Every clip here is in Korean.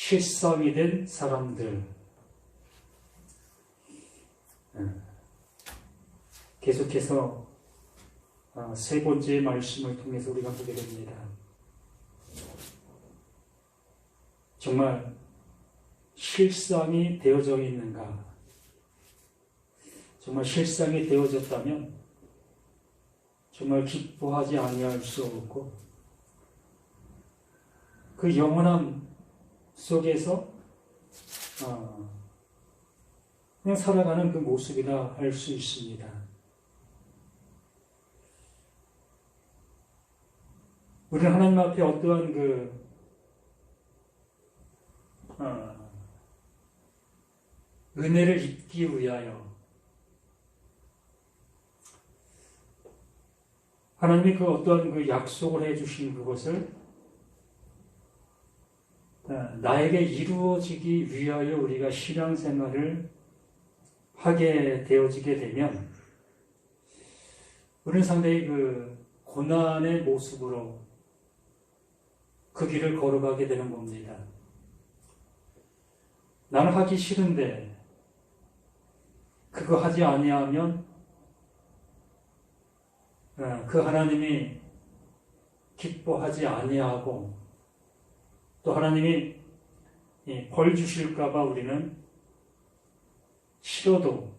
실상이 된 사람들. 계속해서 세 번째 말씀을 통해서 우리가 보게 됩니다. 정말 실상이 되어져 있는가? 정말 실상이 되어졌다면 정말 기뻐하지 아니할 수 없고 그 영원함 속에서 그냥 살아가는 그 모습이라 할 수 있습니다. 우리는 하나님 앞에 어떠한 은혜를 입기 위하여 하나님이 그 어떠한 약속을 해주신 그것을 나에게 이루어지기 위하여 우리가 신앙생활을 하게 되어지게 되면 우리는 상당히 고난의 모습으로 그 길을 걸어가게 되는 겁니다. 나는 하기 싫은데 그거 하지 아니하면 그 하나님이 기뻐하지 아니하고 또 하나님이 벌 주실까 봐 우리는 싫어도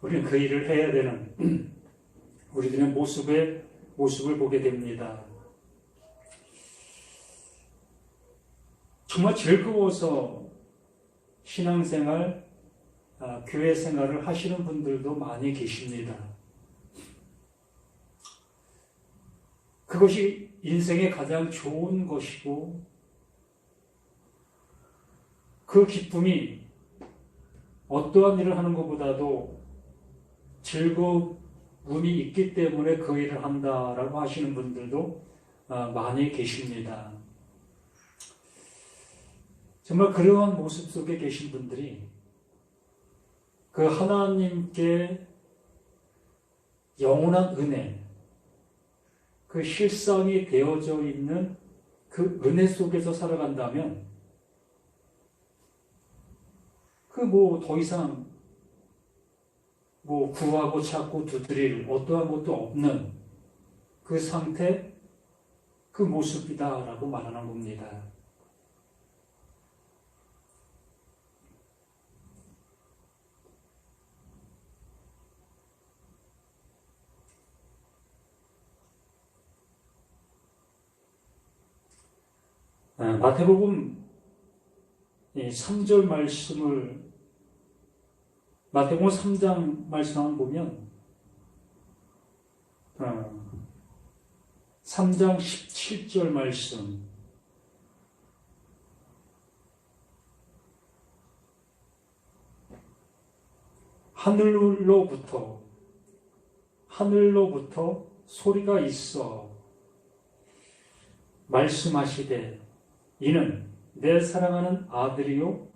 우리는 그 일을 해야 되는 우리들의 모습을 보게 됩니다. 정말 즐거워서 신앙생활, 교회 생활을 하시는 분들도 많이 계십니다. 그것이 인생의 가장 좋은 것이고 그 기쁨이 어떠한 일을 하는 것보다도 즐거움이 있기 때문에 그 일을 한다라고 하시는 분들도 많이 계십니다. 정말 그러한 모습 속에 계신 분들이 그 하나님께 영원한 은혜, 그 실상이 되어져 있는 그 은혜 속에서 살아간다면 더 이상 구하고 찾고 두드릴 어떠한 것도 없는 그 상태, 그 모습이다라고 말하는 겁니다. 마태복음 3절 말씀을 마태복음 3장 말씀을 보면 3장 17절 말씀 하늘로부터 소리가 있어 말씀하시되 이는 내 사랑하는 아들이요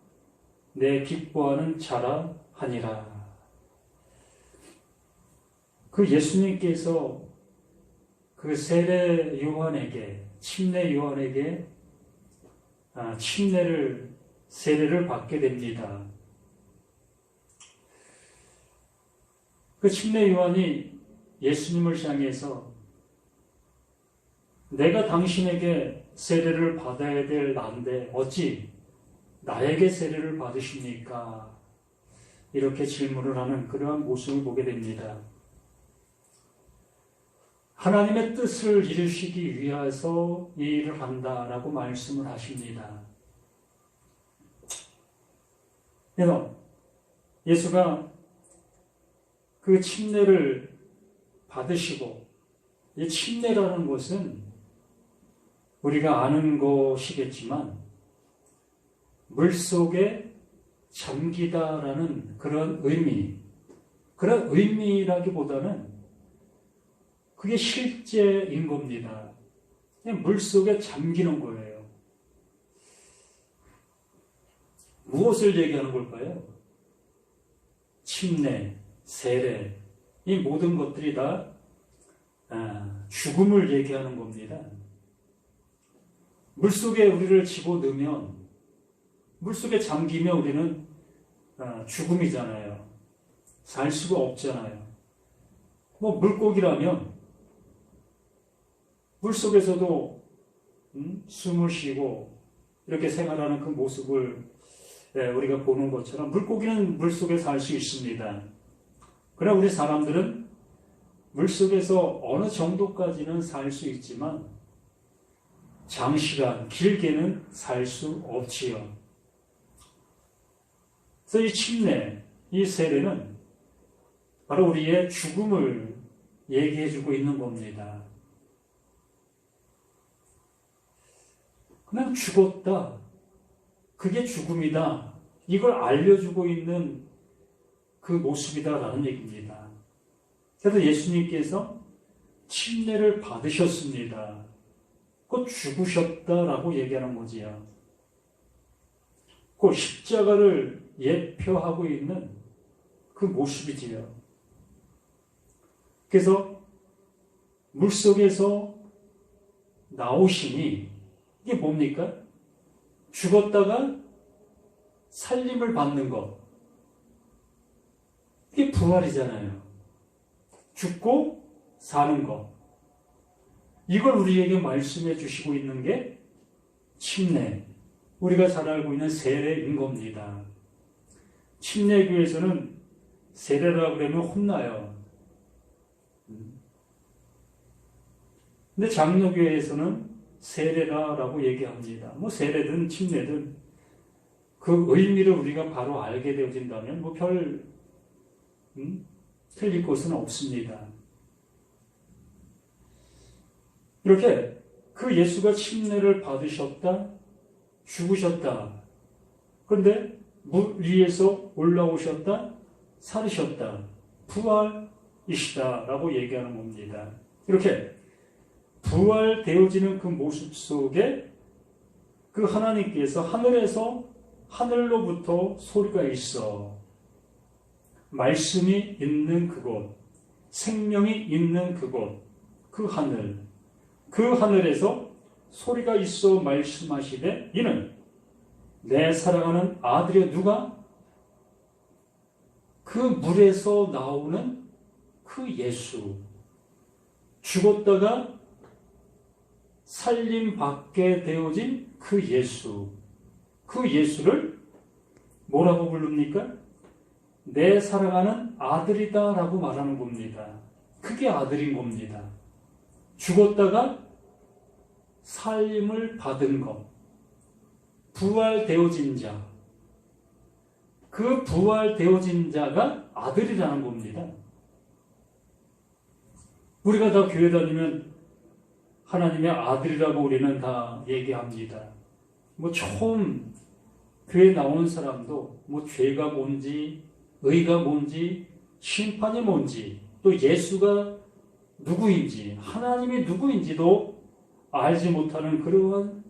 내 기뻐하는 자라 하니라. 그 예수님께서 그 세례 요한에게 침례 요한에게 세례를 받게 됩니다. 그 침례 요한이 예수님을 향해서 내가 당신에게 세례를 받아야 될 나인데 어찌 나에게 세례를 받으십니까? 이렇게 질문을 하는 그러한 모습을 보게 됩니다. 하나님의 뜻을 이루시기 위해서 이 일을 한다라고 말씀을 하십니다. 그래서 예수가 그 침례를 받으시고 이 침례라는 것은 우리가 아는 것이겠지만 물속에 잠기다라는 그런 의미라기보다는 그게 실제인 겁니다. 그냥 물속에 잠기는 거예요. 무엇을 얘기하는 걸까요? 침례, 세례, 이 모든 것들이 다 죽음을 얘기하는 겁니다. 물속에 우리를 집어넣으면, 물속에 잠기면 우리는 죽음이잖아요. 살 수가 없잖아요. 뭐 물고기라면 물속에서도 숨을 쉬고 이렇게 생활하는 그 모습을 우리가 보는 것처럼 물고기는 물속에 살 수 있습니다. 그러나 우리 사람들은 물속에서 어느 정도까지는 살 수 있지만 장시간, 길게는 살 수 없지요. 그래서 이 침례, 이 세례는 바로 우리의 죽음을 얘기해주고 있는 겁니다. 그냥 죽었다. 그게 죽음이다. 이걸 알려주고 있는 그 모습이다라는 얘기입니다. 그래서 예수님께서 침례를 받으셨습니다. 곧 죽으셨다라고 얘기하는 거지요. 그 십자가를 예표하고 있는 그 모습이지요. 그래서 물속에서 나오시니 이게 뭡니까? 죽었다가 살림을 받는 것. 이게 부활이잖아요. 죽고 사는 것. 이걸 우리에게 말씀해 주시고 있는 게 침례, 우리가 잘 알고 있는 세례인 겁니다. 침례교에서는 세례라고 그러면 혼나요. 근데 장로교에서는 세례라고 얘기합니다. 뭐 세례든 침례든 그 의미를 우리가 바로 알게 되어진다면 뭐 별 틀릴 것은 없습니다. 이렇게 그 예수가 침례를 받으셨다, 죽으셨다. 그런데 물 위에서 올라오셨다, 살으셨다, 부활이시다라고 얘기하는 겁니다. 이렇게 부활되어지는 그 모습 속에 그 하나님께서 하늘로부터 소리가 있어 말씀이 있는 그곳, 생명이 있는 그곳, 그 하늘에서 소리가 있어 말씀하시되 이는 내 사랑하는 아들이여. 누가? 그 물에서 나오는 그 예수, 죽었다가 살림 받게 되어진 그 예수, 그 예수를 뭐라고 부릅니까? 내 사랑하는 아들이다 라고 말하는 겁니다. 그게 아들인 겁니다. 죽었다가 살림을 받은 것, 부활되어진 자, 그 부활되어진 자가 아들이라는 겁니다. 우리가 다 교회 다니면 하나님의 아들이라고 우리는 다 얘기합니다. 뭐 처음 교회 나오는 사람도 뭐 죄가 뭔지, 의가 뭔지, 심판이 뭔지, 또 예수가 누구인지, 하나님이 누구인지도 알지 못하는 그러한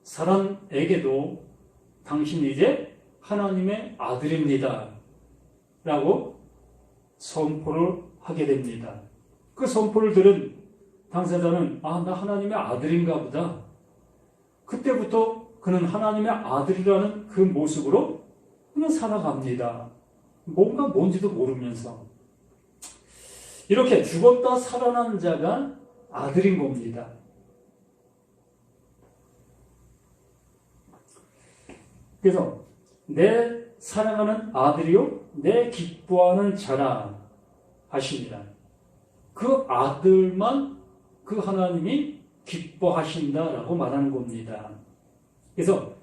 사람에게도 당신이 이제 하나님의 아들입니다 라고 선포를 하게 됩니다. 그 선포를 들은 당사자는 나 하나님의 아들인가 보다. 그때부터 그는 하나님의 아들이라는 그 모습으로 그냥 살아갑니다. 뭔지도 모르면서. 이렇게 죽었다 살아난 자가 아들인 겁니다. 그래서 내 사랑하는 아들이요 내 기뻐하는 자라 하십니다. 그 아들만 그 하나님이 기뻐하신다라고 말하는 겁니다. 그래서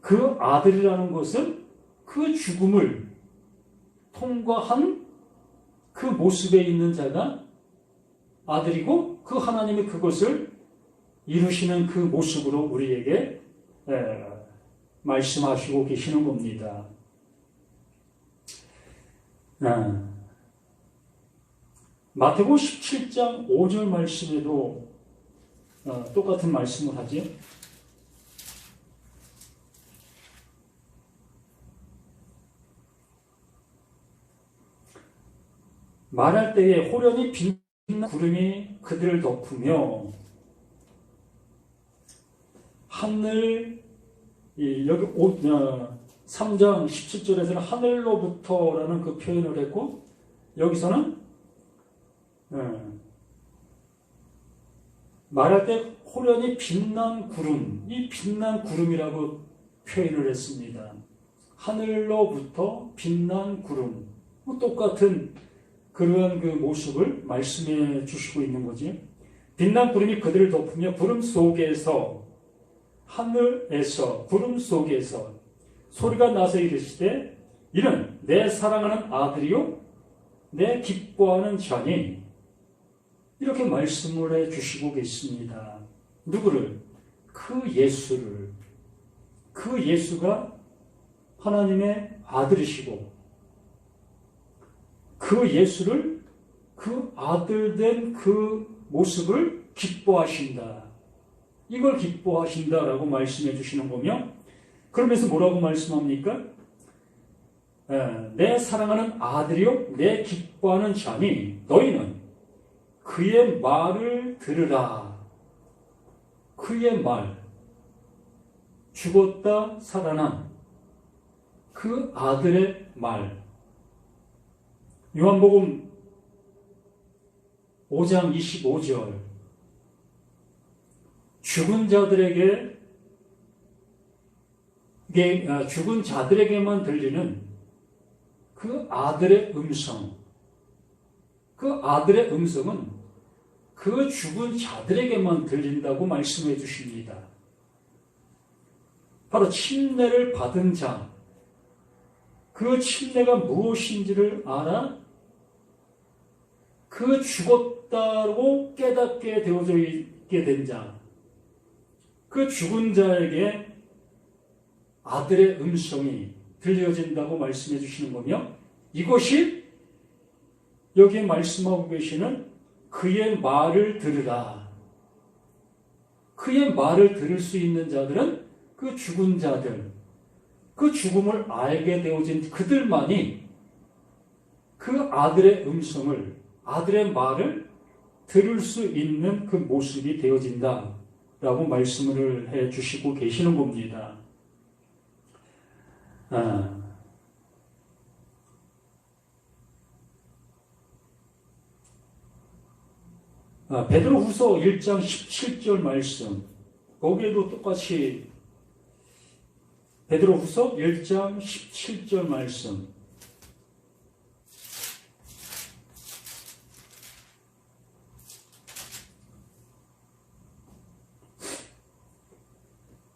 그 아들이라는 것은 그 죽음을 통과한 그 모습에 있는 자가 아들이고 그 하나님이 그것을 이루시는 그 모습으로 우리에게 말씀하시고 계시는 겁니다. 마태복음 17장 5절 말씀에도 똑같은 말씀을 하죠. 말할 때에 호련히 빛나는 구름이 그들을 덮으며 하늘, 여기 3장 17절에서는 하늘로부터라는 그 표현을 했고, 여기서는 말할 때 호련히 빛난 구름, 이 빛난 구름이라고 표현을 했습니다. 하늘로부터 빛난 구름, 똑같은 그러한 그 모습을 말씀해 주시고 있는 거지. 빛난 구름이 그들을 덮으며 구름 속에서, 하늘에서 구름 속에서 소리가 나서 이르시되 이는 내 사랑하는 아들이요 내 기뻐하는 자니, 이렇게 말씀을 해 주시고 계십니다. 누구를? 그 예수를. 그 예수가 하나님의 아들이시고, 그 예수를, 그 아들된 그 모습을 기뻐하신다. 이걸 기뻐하신다라고 말씀해 주시는 거며, 그러면서 뭐라고 말씀합니까? 내 사랑하는 아들이요 내 기뻐하는 자니 너희는 그의 말을 들으라. 그의 말, 죽었다 살아난 그 아들의 말. 요한복음 5장 25절, 죽은 자들에게만 들리는 그 아들의 음성, 그 아들의 음성은 그 죽은 자들에게만 들린다고 말씀해 주십니다. 바로 침례를 받은 자, 그 침례가 무엇인지를 알아 그 죽었다고 깨닫게 되어져 있게 된 자, 그 죽은 자에게 아들의 음성이 들려진다고 말씀해 주시는 거며, 이것이 여기에 말씀하고 계시는 그의 말을 들으라. 그의 말을 들을 수 있는 자들은 그 죽은 자들, 그 죽음을 알게 되어진 그들만이 그 아들의 음성을, 아들의 말을 들을 수 있는 그 모습이 되어진다라고 말씀을 해 주시고 계시는 겁니다. 베드로후서 1장 17절 말씀, 거기에도 똑같이 베드로후서 1장 17절 말씀,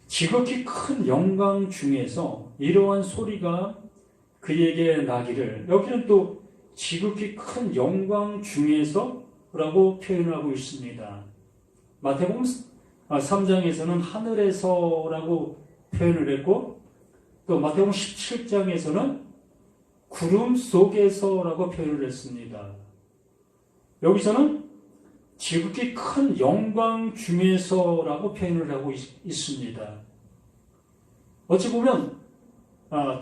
지극히 큰 영광 중에서 이러한 소리가 그에게 나기를, 여기는 또 지극히 큰 영광 중에서라고 표현하고 있습니다. 마태복음 3장에서는 하늘에서라고 표현을 했고, 또 마태복음 17장에서는 구름 속에서라고 표현을 했습니다. 여기서는 지극히 큰 영광 중에서라고 표현을 하고 있습니다. 어찌 보면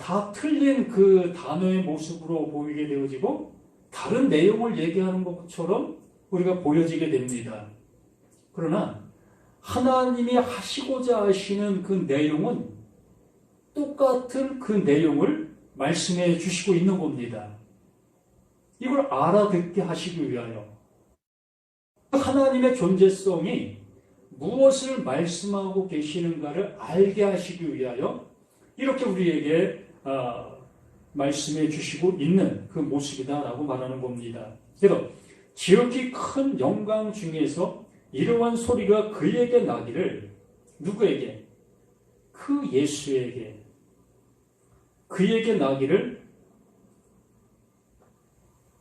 다 틀린 그 단어의 모습으로 보이게 되어지고 다른 내용을 얘기하는 것처럼 우리가 보여지게 됩니다. 그러나 하나님이 하시고자 하시는 그 내용은 똑같은 그 내용을 말씀해 주시고 있는 겁니다. 이걸 알아듣게 하시기 위하여, 하나님의 존재성이 무엇을 말씀하고 계시는가를 알게 하시기 위하여 이렇게 우리에게 말씀해 주시고 있는 그 모습이다라고 말하는 겁니다. 그래서 지극히 큰 영광 중에서 이러한 소리가 그에게 나기를, 누구에게? 그 예수에게. 그에게 나기를,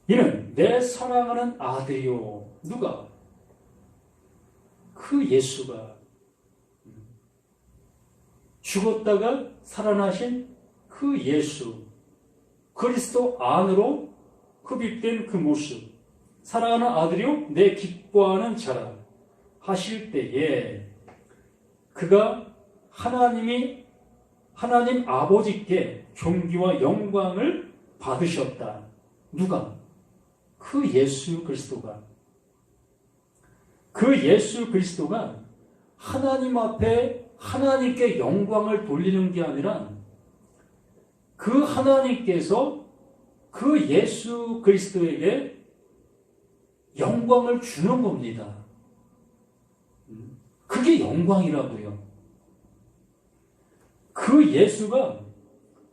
이는 내 사랑하는 아들이요. 누가? 그 예수가, 죽었다가 살아나신 그 예수, 그리스도 안으로 흡입된 그 모습, 사랑하는 아들이요 내 기뻐하는 자라 하실 때에, 그가 하나님 아버지께 존귀와 영광을 받으셨다. 누가? 그 예수 그리스도가. 그 예수 그리스도가 하나님 앞에 하나님께 영광을 돌리는 게 아니라 그 하나님께서 그 예수 그리스도에게 영광을 주는 겁니다. 그게 영광이라고요. 그 예수가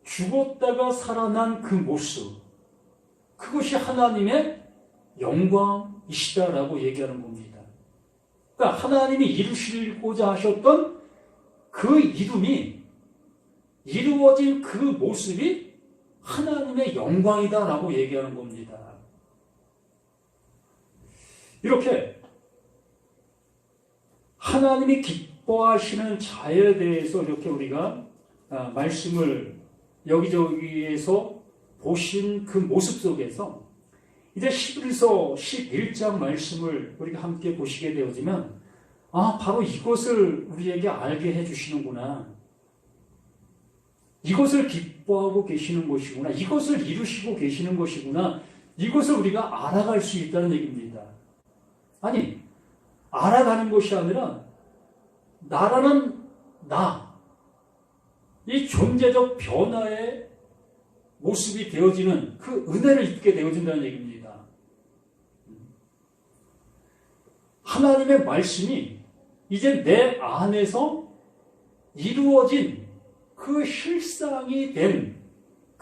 죽었다가 살아난 그 모습, 그것이 하나님의 영광이시다라고 얘기하는 겁니다. 그러니까 하나님이 이루시고자 하셨던 그 이름이 이루어진 그 모습이 하나님의 영광이다라고 얘기하는 겁니다. 이렇게 하나님이 기뻐하시는 자에 대해서 이렇게 우리가 말씀을 여기저기에서 보신 그 모습 속에서 이제 히브리서 11장 말씀을 우리가 함께 보시게 되어지면 바로 이것을 우리에게 알게 해주시는구나. 이것을 기뻐하고 계시는 것이구나. 이것을 이루시고 계시는 것이구나. 이것을 우리가 알아갈 수 있다는 얘기입니다. 아니, 알아가는 것이 아니라 나라는 이 존재적 변화의 모습이 되어지는 그 은혜를 입게 되어진다는 얘기입니다. 하나님의 말씀이 이제 내 안에서 이루어진 그 실상이 된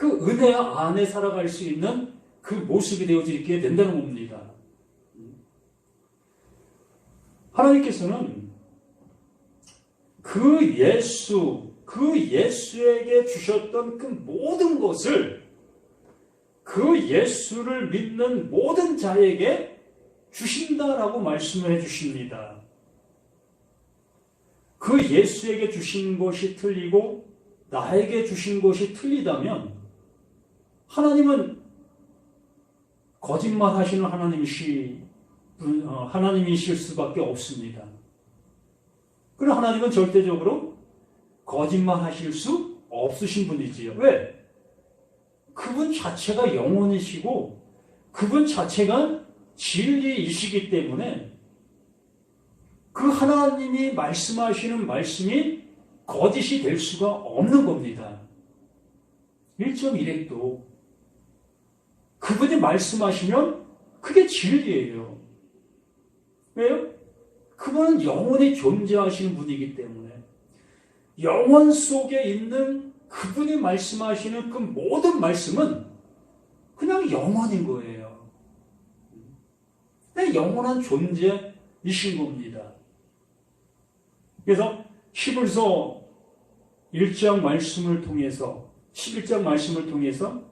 그 은혜 안에 살아갈 수 있는 그 모습이 되어지게 된다는 겁니다. 하나님께서는 그 예수에게 주셨던 그 모든 것을 그 예수를 믿는 모든 자에게 주신다라고 말씀을 해주십니다. 그 예수에게 주신 것이 틀리고 나에게 주신 것이 틀리다면 하나님은 거짓말 하시는 하나님이실 수밖에 없습니다. 그러나 하나님은 절대적으로 거짓말 하실 수 없으신 분이지요. 왜? 그분 자체가 영원이시고 그분 자체가 진리이시기 때문에 그 하나님이 말씀하시는 말씀이 거짓이 될 수가 없는 겁니다. 1.1핵도 그분이 말씀하시면 그게 진리예요. 왜요? 그분은 영원히 존재하시는 분이기 때문에 영원 속에 있는 그분이 말씀하시는 그 모든 말씀은 그냥 영원인 거예요. 영원한 존재이신 겁니다. 그래서 히브리서 1장 말씀을 통해서 11장 말씀을 통해서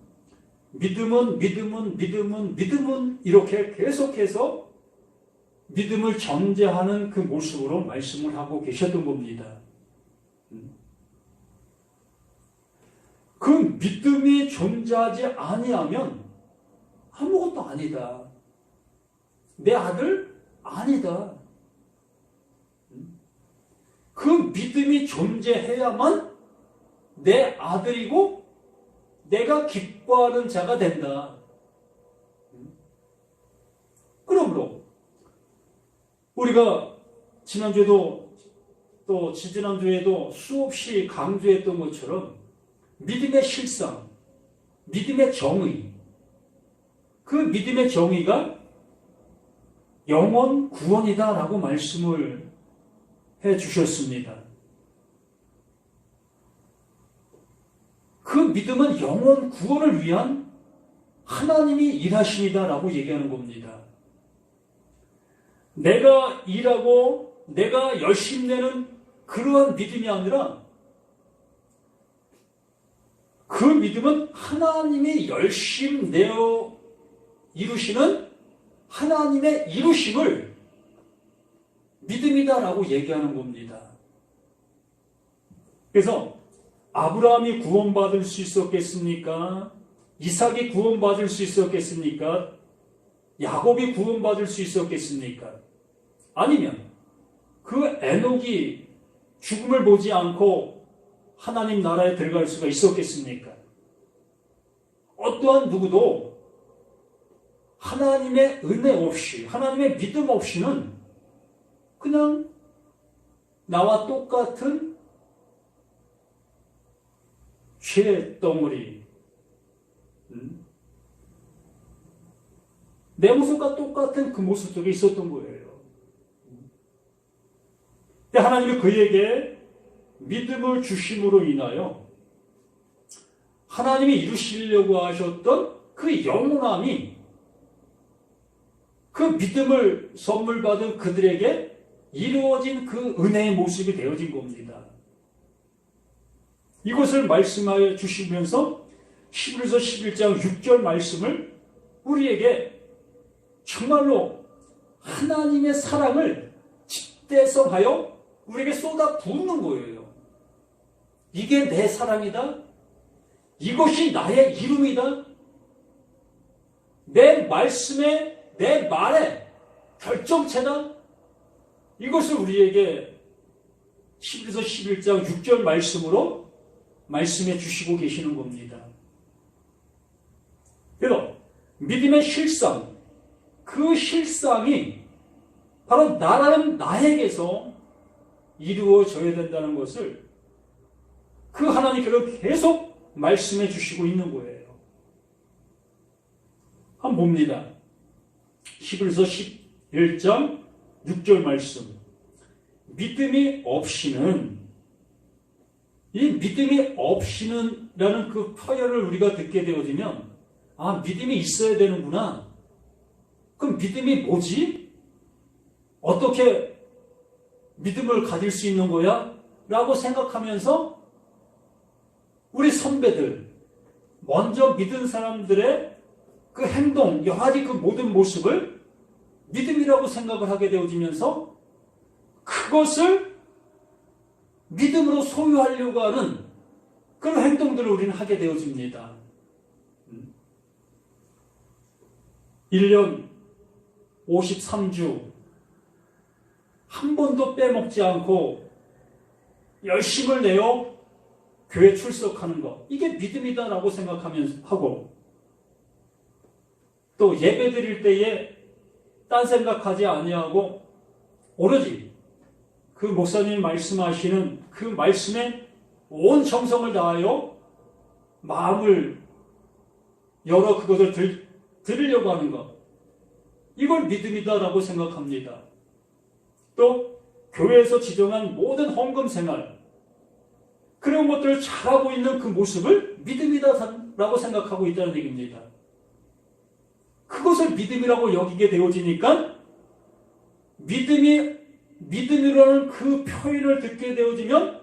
믿음은 이렇게 계속해서 믿음을 전제하는 그 모습으로 말씀을 하고 계셨던 겁니다. 그 믿음이 존재하지 아니하면 아무것도 아니다. 내 아들? 아니다. 그 믿음이 존재해야만 내 아들이고 내가 기뻐하는 자가 된다. 그러므로 우리가 지난주에도 또 지지난주에도 수없이 강조했던 것처럼 믿음의 실상, 믿음의 정의, 그 믿음의 정의가 영원 구원이다라고 말씀을 해 주셨습니다. 그 믿음은 영원 구원을 위한 하나님이 일하십니다라고 얘기하는 겁니다. 내가 일하고 내가 열심히 내는 그러한 믿음이 아니라 그 믿음은 하나님이 열심 내어 이루시는 하나님의 이루심을 믿음이다라고 얘기하는 겁니다. 그래서 아브라함이 구원받을 수 있었겠습니까? 이삭이 구원받을 수 있었겠습니까? 야곱이 구원받을 수 있었겠습니까? 아니면 그 에녹이 죽음을 보지 않고 하나님 나라에 들어갈 수가 있었겠습니까? 어떠한 누구도 하나님의 은혜 없이, 하나님의 믿음 없이는 그냥 나와 똑같은 죄 덩어리. 내 모습과 똑같은 그 모습 속에 있었던 거예요. 근데 하나님이 그에게 믿음을 주심으로 인하여 하나님이 이루시려고 하셨던 그 영원함이 그 믿음을 선물 받은 그들에게 이루어진 그 은혜의 모습이 되어진 겁니다. 이것을 말씀하여 주시면서 히브리서 11장 6절 말씀을 우리에게 정말로 하나님의 사랑을 집대성하여 우리에게 쏟아 붓는 거예요. 이게 내 사랑이다. 이것이 나의 이름이다. 내 말씀에, 내 말에 결정체다. 이것을 우리에게 히브리서 11장 6절 말씀으로 말씀해 주시고 계시는 겁니다. 그래서 믿음의 실상, 그 실상이 바로 나라는 나에게서 이루어져야 된다는 것을 그 하나님께서 계속 말씀해 주시고 있는 거예요. 한번 봅니다. 히브리서 11장 6절 말씀. 믿음이 없이는, 이 믿음이 없이는 라는 그 표현을 우리가 듣게 되어지면, 아, 믿음이 있어야 되는구나. 그럼 믿음이 뭐지? 어떻게 믿음을 가질 수 있는 거야? 라고 생각하면서 우리 선배들, 먼저 믿은 사람들의 그 행동, 여러 가지 그 모든 모습을 믿음이라고 생각을 하게 되어지면서 그것을 믿음으로 소유하려고 하는 그런 행동들을 우리는 하게 되어집니다. 1년 53주 한 번도 빼먹지 않고 열심을 내어 교회 출석하는 것, 이게 믿음이다라고 생각하면서 하고, 또 예배 드릴 때에 딴 생각하지 아니하고 오로지 그 목사님 말씀하시는 그 말씀에 온 정성을 다하여 마음을 열어 그것을 들으려고 하는 것, 이걸 믿음이다라고 생각합니다. 또 교회에서 지정한 모든 헌금 생활, 그런 것들을 잘하고 있는 그 모습을 믿음이다라고 생각하고 있다는 얘기입니다. 그것을 믿음이라고 여기게 되어지니까 믿음이라는 그 표현을 듣게 되어지면,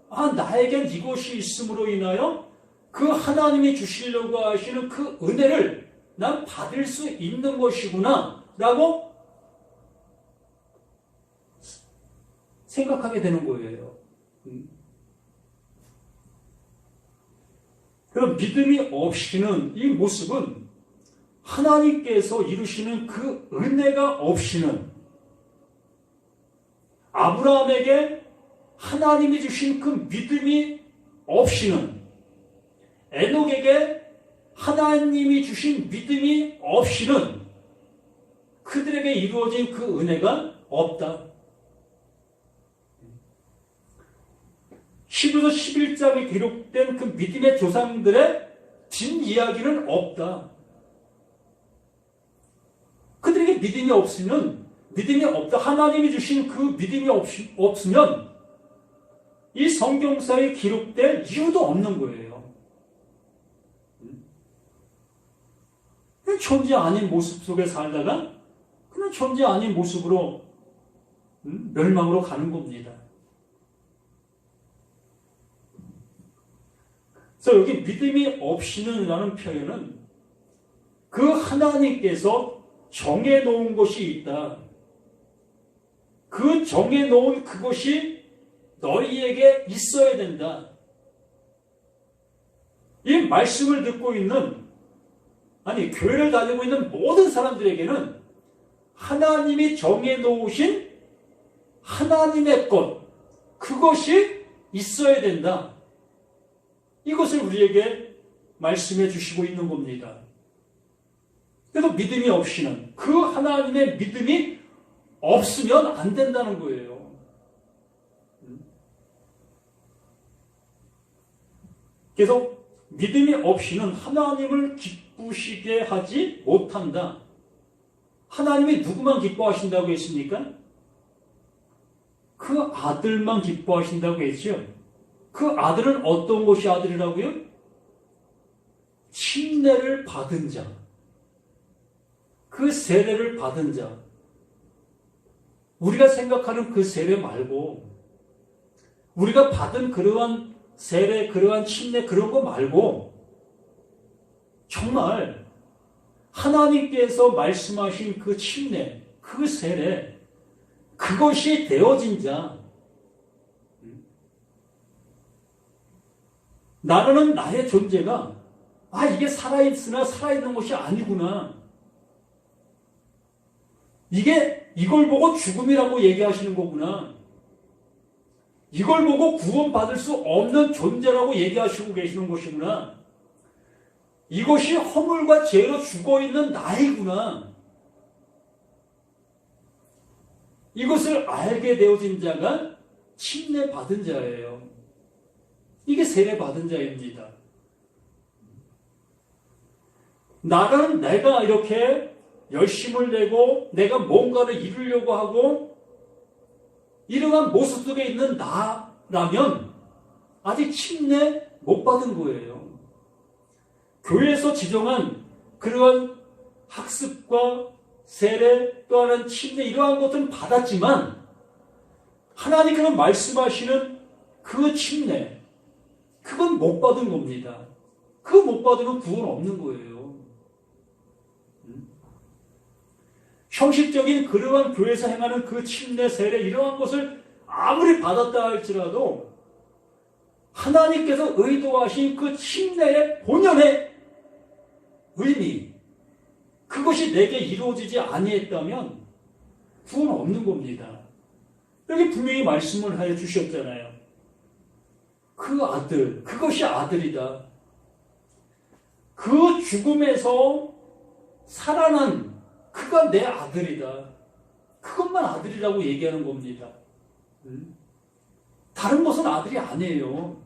아, 나에겐 이것이 있음으로 인하여 그 하나님이 주시려고 하시는 그 은혜를 난 받을 수 있는 것이구나 라고 생각하게 되는 거예요. 그럼 믿음이 없이는, 이 모습은 하나님께서 이루시는 그 은혜가 없이는, 아브라함에게 하나님이 주신 그 믿음이 없이는, 에녹에게 하나님이 주신 믿음이 없이는 그들에게 이루어진 그 은혜가 없다. 히브리서 11장에 기록된 그 믿음의 조상들의 뒷이야기는 없다. 그들에게 믿음이 없으면, 믿음이 없다. 하나님이 주신 그 믿음이 없으면 이 성경사에 기록될 이유도 없는 거예요. 존재 아닌 모습 속에 살다가 그냥 존재 아닌 모습으로 멸망으로 가는 겁니다. 그래서 여기 믿음이 없이는 라는 표현은 그 하나님께서 정해놓은 것이 있다. 그 정해놓은 그것이 너희에게 있어야 된다. 이 말씀을 듣고 있는, 아니 교회를 다니고 있는 모든 사람들에게는 하나님이 정해놓으신 하나님의 것, 그것이 있어야 된다. 이것을 우리에게 말씀해 주시고 있는 겁니다. 그래서 믿음이 없이는, 그 하나님의 믿음이 없으면 안 된다는 거예요. 그래서 믿음이 없이는 하나님을 기쁘시게 하지 못한다. 하나님이 누구만 기뻐하신다고 했습니까? 그 아들만 기뻐하신다고 했죠. 그 아들은 어떤 것이 아들이라고요? 침례를 받은 자. 그 세례를 받은 자. 우리가 생각하는 그 세례 말고, 우리가 받은 그러한 세례, 그러한 침례, 그런 거 말고, 정말 하나님께서 말씀하신 그 침례, 그 세례, 그것이 되어진 자. 나는 나의 존재가, 이게 살아있으나 살아있는 것이 아니구나. 이걸 보고 죽음이라고 얘기하시는 거구나. 이걸 보고 구원받을 수 없는 존재라고 얘기하시고 계시는 것이구나. 이것이 허물과 죄로 죽어있는 나이구나. 이것을 알게 되어진 자가 침례 받은 자예요. 이게 세례 받은 자입니다. 나는 내가 이렇게 열심을 내고 내가 뭔가를 이루려고 하고 이러한 모습 속에 있는 나라면 아직 침례 못 받은 거예요. 교회에서 지정한 그러한 학습과 세례 또 하나는 침례 이러한 것들은 받았지만 하나님께서 말씀하시는 그 침례 그건 못 받은 겁니다. 그거 못 받으면 구원 없는 거예요. 형식적인 그러한 교회에서 행하는 그 침례, 세례 이러한 것을 아무리 받았다 할지라도 하나님께서 의도하신 그 침례의 본연의 의미 그것이 내게 이루어지지 아니했다면 구원 없는 겁니다. 여기 분명히 말씀을 해 주셨잖아요. 그 아들, 그것이 아들이다. 그 죽음에서 살아난 그가 내 아들이다. 그것만 아들이라고 얘기하는 겁니다. 다른 것은 아들이 아니에요.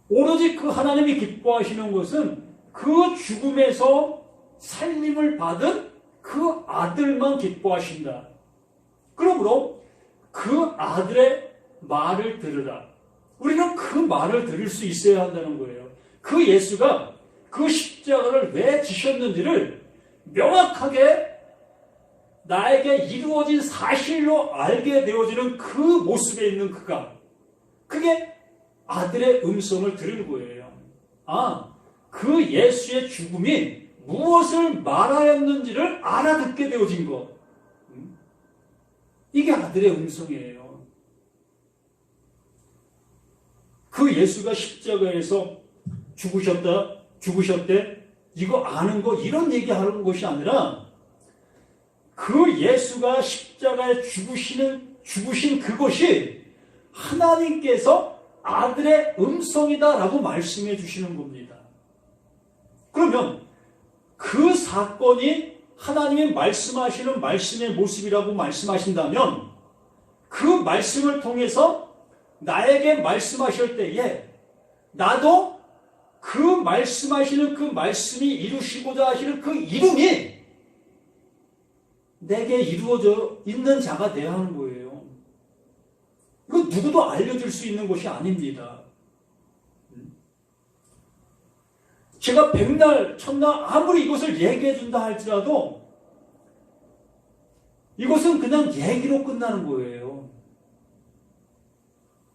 오로지 그 하나님이 기뻐하시는 것은 그 죽음에서 살림을 받은 그 아들만 기뻐하신다. 그러므로 그 아들의 말을 들으라. 우리는 그 말을 들을 수 있어야 한다는 거예요. 그 예수가 그 십자가를 왜 지셨는지를 명확하게 나에게 이루어진 사실로 알게 되어지는 그 모습에 있는 그게 아들의 음성을 들은 거예요. 그 예수의 죽음이 무엇을 말하였는지를 알아듣게 되어진 것. 이게 아들의 음성이에요. 그 예수가 십자가에서 죽으셨대, 이거 아는 거, 이런 얘기하는 것이 아니라, 그 예수가 십자가에 죽으신 그것이 하나님께서 아들의 음성이다라고 말씀해 주시는 겁니다. 그러면 그 사건이 하나님이 말씀하시는 말씀의 모습이라고 말씀하신다면 그 말씀을 통해서 나에게 말씀하실 때에 나도 그 말씀하시는 그 말씀이 이루시고자 하시는 그 이름이 내게 이루어져 있는 자가 되어야 하는 거예요. 이거 누구도 알려줄 수 있는 것이 아닙니다. 제가 백날, 천날 아무리 이것을 얘기해 준다 할지라도 이것은 그냥 얘기로 끝나는 거예요.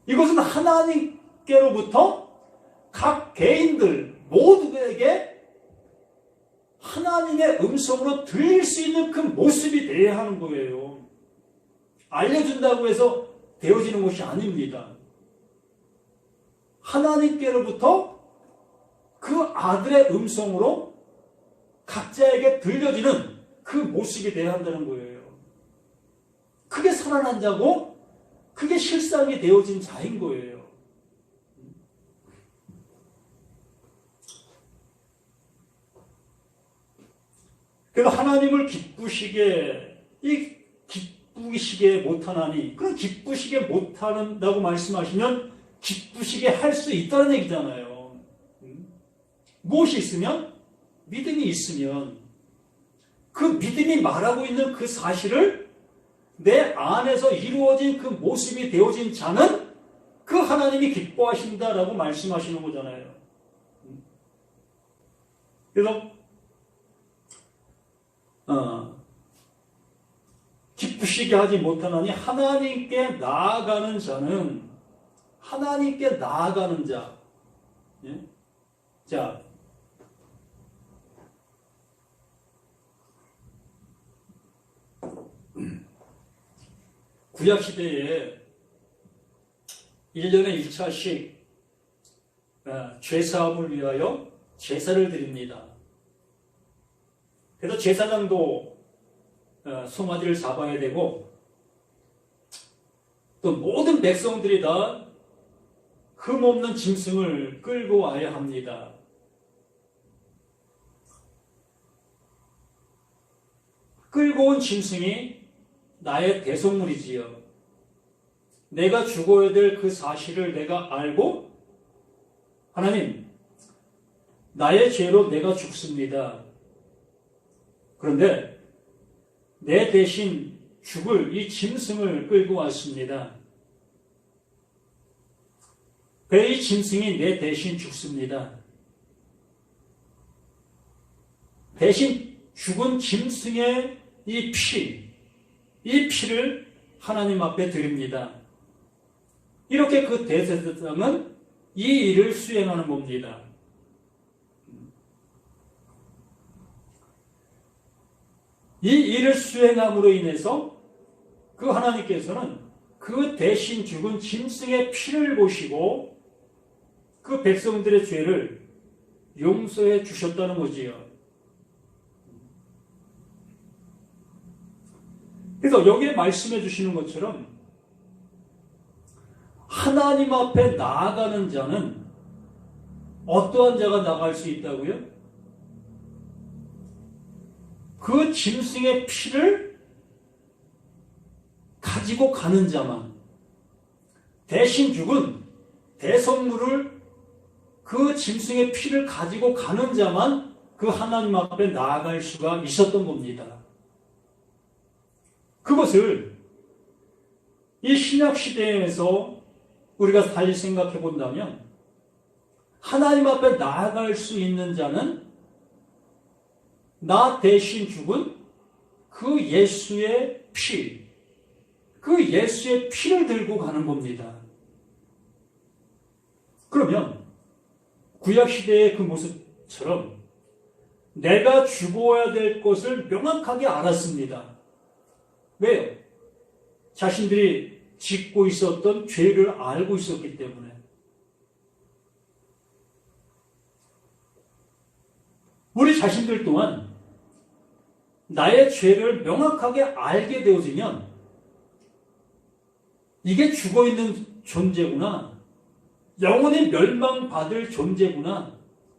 이것은 하나님께로부터 각 개인들 모두에게 하나님의 음성으로 들릴 수 있는 그 모습이 되어야 하는 거예요. 알려준다고 해서 되어지는 것이 아닙니다. 하나님께로부터 그 아들의 음성으로 각자에게 들려지는 그 모습이 되어야 한다는 거예요. 그게 살아난 자고 그게 실상이 되어진 자인 거예요. 그래서 하나님을 기쁘시게 못하나니, 그런 기쁘시게 못한다고 말씀하시면 기쁘시게 할 수 있다는 얘기잖아요. 무엇이 있으면? 믿음이 있으면 그 믿음이 말하고 있는 그 사실을 내 안에서 이루어진 그 모습이 되어진 자는 그 하나님이 기뻐하신다라고 말씀하시는 거잖아요. 그래서 기쁘시게 하지 못하나니 하나님께 나아가는 자는 하나님께 나아가는 자. 예? 자, 구약시대에 1년에 1차씩 죄사함을 위하여 제사를 드립니다. 그래서 제사장도 송아지를 잡아야 되고 또 모든 백성들이 다 흠없는 짐승을 끌고 와야 합니다. 끌고 온 짐승이 나의 대속물이지요. 내가 죽어야 될 그 사실을 내가 알고 하나님, 나의 죄로 내가 죽습니다. 그런데 내 대신 죽을 이 짐승을 끌고 왔습니다. 왜 이 짐승이 내 대신 죽습니다. 대신 죽은 짐승의 이 피를 하나님 앞에 드립니다. 이렇게 그 대제사장은 이 일을 수행하는 겁니다. 이 일을 수행함으로 인해서 그 하나님께서는 그 대신 죽은 짐승의 피를 보시고 그 백성들의 죄를 용서해 주셨다는 거지요. 그래서 여기에 말씀해 주시는 것처럼 하나님 앞에 나아가는 자는 어떠한 자가 나갈 수 있다고요? 그 짐승의 피를 가지고 가는 자만, 대신 죽은 대성물을 그 짐승의 피를 가지고 가는 자만 그 하나님 앞에 나아갈 수가 있었던 겁니다. 그것을 이 신약시대에서 우리가 달리 생각해 본다면 하나님 앞에 나아갈 수 있는 자는 나 대신 죽은 그 예수의 피, 그 예수의 피를 들고 가는 겁니다. 그러면 구약시대의 그 모습처럼 내가 죽어야 될 것을 명확하게 알았습니다. 왜요? 자신들이 짓고 있었던 죄를 알고 있었기 때문에. 우리 자신들 또한 나의 죄를 명확하게 알게 되어지면 이게 죽어있는 존재구나, 영원히 멸망받을 존재구나,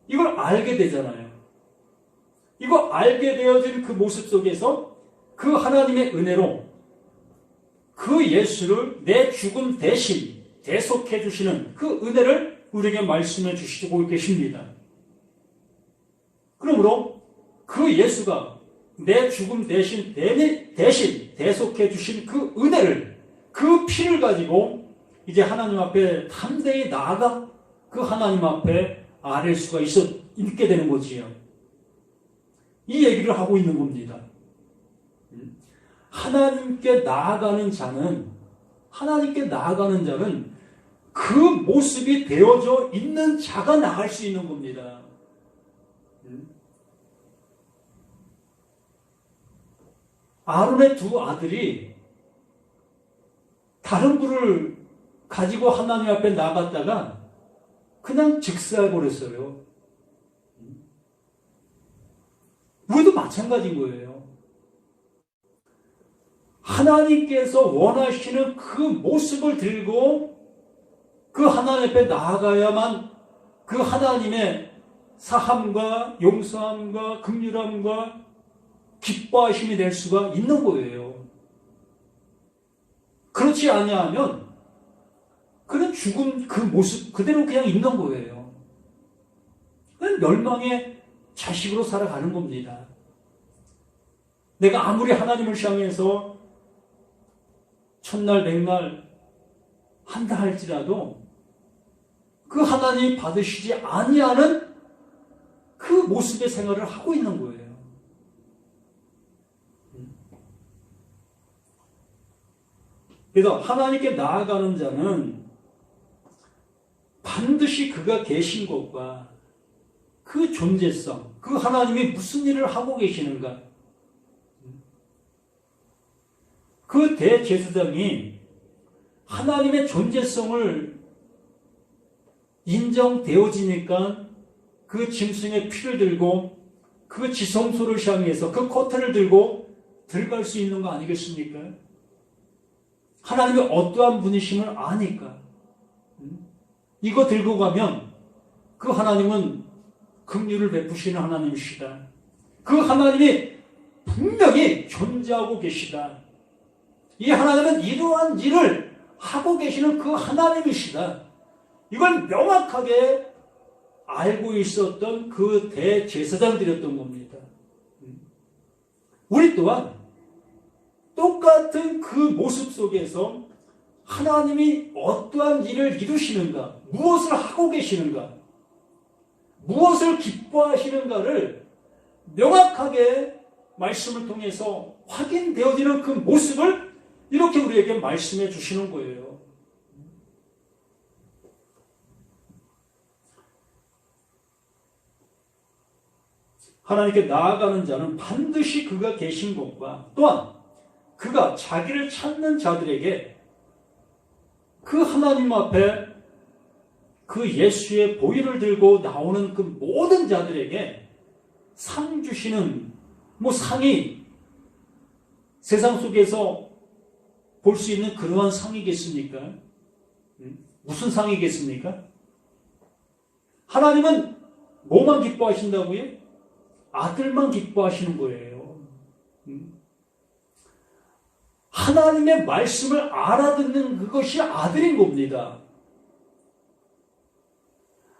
이걸 알게 되잖아요. 이거 알게 되어진 그 모습 속에서 그 하나님의 은혜로 그 예수를 내 죽음 대신 대속해 주시는 그 은혜를 우리에게 말씀해 주시고 계십니다. 그러므로 그 예수가 내 죽음 대신 대속해 주신 그 은혜를, 그 피를 가지고 이제 하나님 앞에 담대히 나아가 그 하나님 앞에 아뢰 수가 있게 되는 거지요. 이 얘기를 하고 있는 겁니다. 하나님께 나아가는 자는 그 모습이 되어져 있는 자가 나갈 수 있는 겁니다. 아론의 두 아들이 다른 불을 가지고 하나님 앞에 나갔다가 그냥 즉사해버렸어요. 우리도 마찬가지인 거예요. 하나님께서 원하시는 그 모습을 들고 그 하나님 앞에 나아가야만 그 하나님의 사함과 용서함과 긍휼함과 기뻐하심이 될 수가 있는 거예요. 그렇지 아니하면 그는 죽은 그 모습 그대로 그냥 있는 거예요. 그냥 멸망의 자식으로 살아가는 겁니다. 내가 아무리 하나님을 향해서 천날 백날 한다 할지라도 그 하나님이 받으시지 아니하는 그 모습의 생활을 하고 있는 거예요. 그래서 하나님께 나아가는 자는 반드시 그가 계신 것과 그 존재성, 그 하나님이 무슨 일을 하고 계시는가, 그 대제사장이 하나님의 존재성을 인정되어지니까 그 짐승의 피를 들고 그 지성소를 향해서 그 커튼을 들고 들어갈 수 있는 거 아니겠습니까? 하나님이 어떠한 분이심을 아니까. 이거 들고 가면 그 하나님은 긍휼을 베푸시는 하나님이시다. 그 하나님이 분명히 존재하고 계시다. 이 하나님은 이러한 일을 하고 계시는 그 하나님이시다. 이걸 명확하게 알고 있었던 그 대제사장들이었던 겁니다. 우리 또한 똑같은 그 모습 속에서 하나님이 어떠한 일을 이루시는가, 무엇을 하고 계시는가, 무엇을 기뻐하시는가를 명확하게 말씀을 통해서 확인되어지는 그 모습을 이렇게 우리에게 말씀해 주시는 거예요. 하나님께 나아가는 자는 반드시 그가 계신 것과 또한 그가 자기를 찾는 자들에게 그 하나님 앞에 그 예수의 보혈을 들고 나오는 그 모든 자들에게 상 주시는, 상이 세상 속에서 볼 수 있는 그러한 상이겠습니까? 무슨 상이겠습니까? 하나님은 뭐만 기뻐하신다고요? 아들만 기뻐하시는 거예요. 하나님의 말씀을 알아듣는 그것이 아들인 겁니다.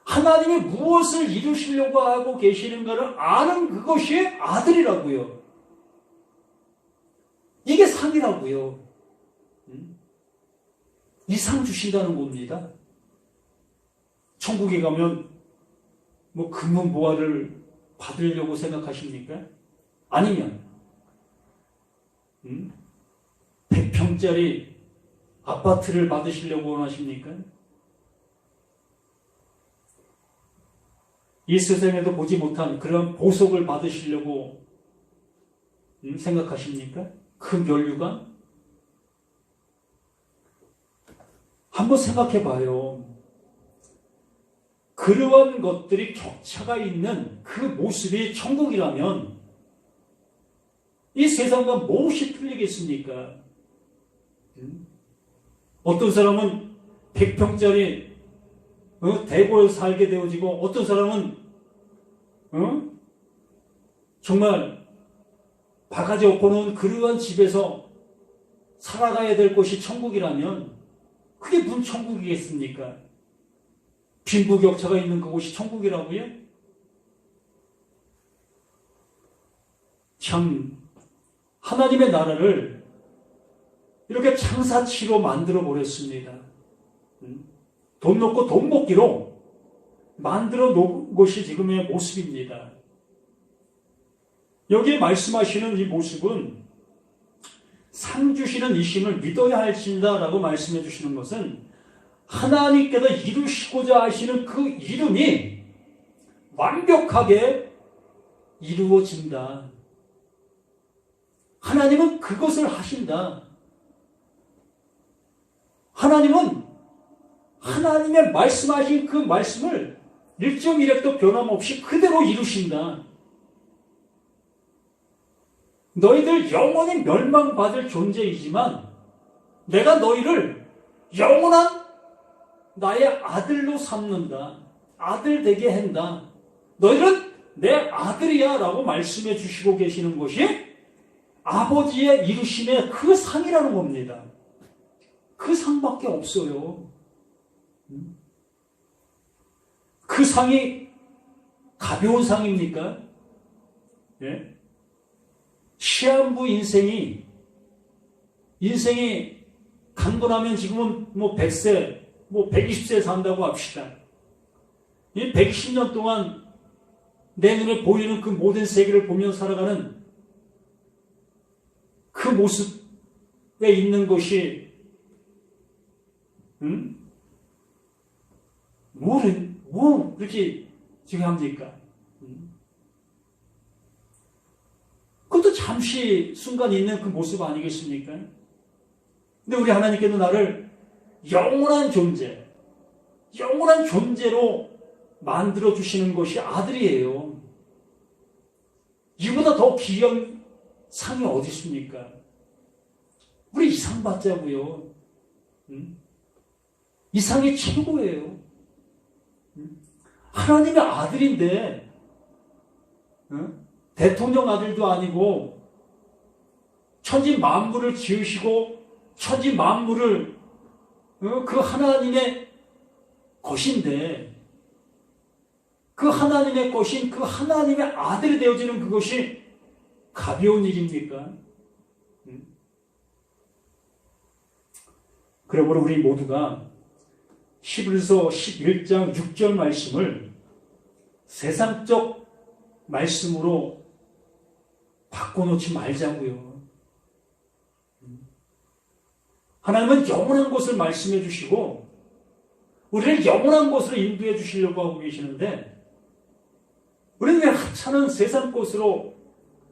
하나님이 무엇을 이루시려고 하고 계시는가를 아는 그것이 아들이라고요. 이게 상이라고요. 이 상 주신다는 겁니다. 천국에 가면 금은보화를 받으려고 생각하십니까? 아니면 100평짜리 아파트를 받으시려고 원하십니까? 이 세상에도 보지 못한 그런 보석을 받으시려고 생각하십니까? 그 면류관? 한번 생각해 봐요. 그러한 것들이 격차가 있는 그 모습이 천국이라면 이 세상과 무엇이 틀리겠습니까? 어떤 사람은 100평짜리 대고에 살게 되어지고 어떤 사람은 정말 바가지 엎어놓은 그러한 집에서 살아가야 될 곳이 천국이라면 그게 무슨 천국이겠습니까? 빈부격차가 있는 그곳이 천국이라고요? 참 하나님의 나라를 이렇게 장사치로 만들어 버렸습니다. 돈 놓고 돈 먹기로 만들어 놓은 것이 지금의 모습입니다. 여기에 말씀하시는 이 모습은 상 주시는 이심을 믿어야 할진다라고 말씀해 주시는 것은 하나님께서 이루시고자 하시는 그 이름이 완벽하게 이루어진다. 하나님은 그것을 하신다. 하나님은 하나님의 말씀하신 그 말씀을 일정일획도 변함없이 그대로 이루신다. 너희들 영원히 멸망받을 존재이지만 내가 너희를 영원한 나의 아들로 삼는다. 아들 되게 한다. 너희는 내 아들이야 라고 말씀해 주시고 계시는 것이 아버지의 이루심의 그 상이라는 겁니다. 그 상밖에 없어요. 그 상이 가벼운 상입니까? 예? 시한부 인생이 간고 나면 지금은 100세, 120세 산다고 합시다. 이 120년 동안 내 눈에 보이는 그 모든 세계를 보며 살아가는 그 모습에 있는 것이, 뭐 그렇게 중요합니까? 그것도 잠시 순간 있는 그 모습 아니겠습니까? 근데 우리 하나님께도 나를 영원한 존재로 만들어주시는 것이 아들이에요. 이보다 더 귀한 상이 어디 있습니까? 우리 이 상 받자고요. 이 상이 최고예요. 하나님의 아들인데, 대통령 아들도 아니고, 천지 만물을 지으시고, 천지 만물을, 그 하나님의 것인데, 그 하나님의 것인 그 하나님의 아들이 되어지는 그것이 가벼운 일입니까? 그러므로 우리 모두가 히브리서 11장 6절 말씀을 세상적 말씀으로 바꿔놓지 말자고요. 하나님은 영원한 것을 말씀해 주시고 우리를 영원한 것으로 인도해 주시려고 하고 계시는데 우리는 왜 하찮은 세상 것으로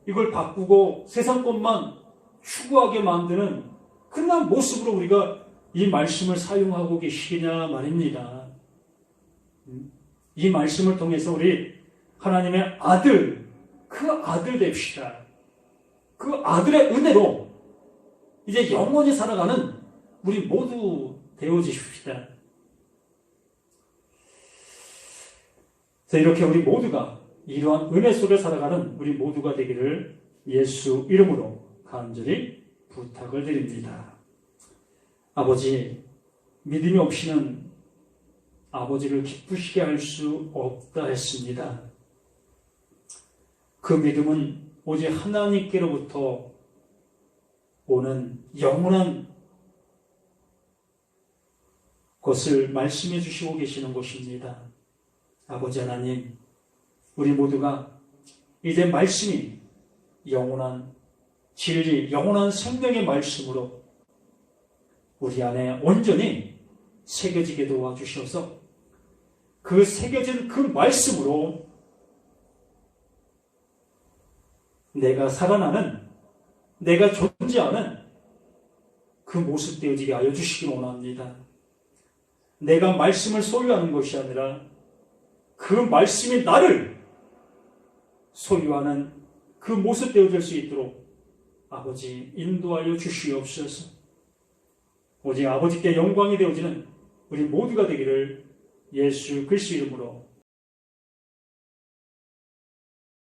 이걸 바꾸고 세상 것만 추구하게 만드는 그런 모습으로 우리가 이 말씀을 사용하고 계시냐 말입니다. 이 말씀을 통해서 우리 하나님의 아들, 그 아들 됩시다. 그 아들의 은혜로 이제 영원히 살아가는 우리 모두 되어주십시다. 이렇게 우리 모두가 이러한 은혜 속에 살아가는 우리 모두가 되기를 예수 이름으로 간절히 부탁을 드립니다. 아버지, 믿음이 없이는 아버지를 기쁘시게 할 수 없다 했습니다. 그 믿음은 오직 하나님께로부터 오는 영원한 것을 말씀해 주시고 계시는 것입니다. 아버지 하나님, 우리 모두가 이제 말씀이 영원한 진리, 영원한 생명의 말씀으로 우리 안에 온전히 새겨지게 도와주셔서 그 새겨진 그 말씀으로 내가 살아나는, 내가 존재하는 그 모습 되어지게 하여 주시기 원합니다. 내가 말씀을 소유하는 것이 아니라 그 말씀이 나를 소유하는 그 모습 되어질 수 있도록 아버지 인도하여 주시옵소서. 오직 아버지께 영광이 되어지는 우리 모두가 되기를 예수 그리스도 이름으로